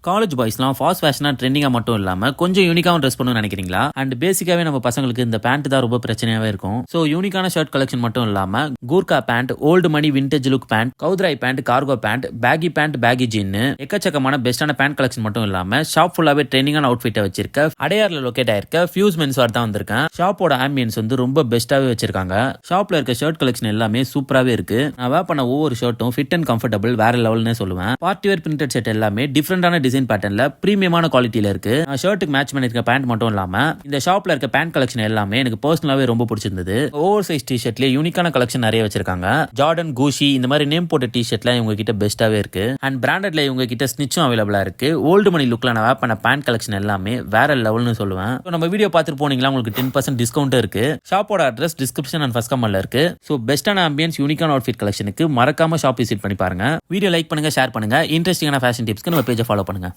College பாய்ஸ்லாம் fast ஃபேஷனாக ட்ரெண்டிங்காக மட்டும் இல்லாமல் கொஞ்சம் யூனிக்காகவும் ட்ரெஸ் பண்ணணும்னு நினைக்கிறீங்களா? அண்ட் பேசிக்காகவே நம்ம பசங்களுக்கு இந்த பேண்ட் தான் ரொம்ப பிரச்சனையாகவே இருக்கும். ஸோ யூனிக்கான ஷர்ட் கலெக்ஷன் மட்டும் இல்லாமல் gurkha pant, old money vintage look pant, கவுத்ராய் பேண்ட், கார்கோ பேண்ட், பேகி ஜீன்னு எக்கச்சக்கமான பெஸ்ட்டான பேண்ட் கலெக்ஷன் மட்டும் இல்லாமல் ஷாப் ஃபுல்லாகவே ட்ரெண்டிங்கான அவுட்ஃபிட்டை வச்சிருக்க அடையாரில் லொக்கேட் ஆயிருக்க ஃபியூஸ் மென்ஸ் வார் தான் வந்திருக்கேன். ஷாப்போட ஆம்பியன்ஸ் வந்து ரொம்ப பெஸ்ட்டாகவே வச்சிருக்காங்க. ஷாப்பில் இருக்க ஷர்ட் கலெக்ஷன் எல்லாமே சூப்பராகவே இருக்கு. நான் வேர் பண்ண ஒவ்வொரு ஷர்ட்டும் ஃபிட் அண்ட் கம்ஃபர்டபுள் வேற லெவல்னே சொல்லுவேன். பார்ட்டி வேர் பிரிண்டட் செட் எல்லாமே டிஃப்ரெண்டான டிசைன் பேட்டர்ன்ல பிரீமியமான குவாலிட்டியில இருக்கு. ஷர்ட்டுக்கு மேட்ச் பண்ணிருக்க பேண்ட் மட்டும் இல்லாம இந்த ஷாப்ல இருக்க பேண்ட் கலெக்ஷன் எல்லாமே எனக்கு பர்சனலாவே ரொம்ப பிடிச்சிருந்தது. ஓவர் சைஸ் டி-ஷர்ட்ல யூனிக்கான கலெக்ஷன் நிறைய வச்சிருக்காங்க. ஜார்டன், கூஷி இந்த மாதிரி நேம் போட்ட டி-ஷர்ட்லாம் இவங்க கிட்ட பெஸ்ட்டாவே இருக்கு. அண்ட் பிராண்டட்ல இவங்க கிட்ட ஸ்னிச்சும் அவைலபிளா இருக்கு. ஓல்டு மணி லுக்ல நான் வேர் பண்ண பேண்ட் கலெக்ஷன் எல்லாமே வேற லெவல்னு சொல்லுவேன். நம்ம வீடியோ பார்த்துட்டு போனீங்களா உங்களுக்கு 10% டிஸ்கவுண்ட் இருக்கு. ஷாப்போட அட்ரஸ் டிஸ்கிரிப்ஷன் அண்ட் ஃபர்ஸ்ட் கமெண்ட்ல இருக்கு. ஸோ பெஸ்ட்டான ஆம்பியன்ஸ், யூனிக்கான அவுட்ஃபிட் கலெக்ஷனுக்கு மறக்காம ஷாப் விசிட் பண்ணி பாருங்க. வீடியோ லைக் பண்ணுங்க, ஷேர் பண்ணுங்க. இன்ட்ரெஸ்டிங்கான ஃபேஷன் டிப்ஸ்க்கு நம்ம பேஜை ஃபாலோ பண்ணுங்க.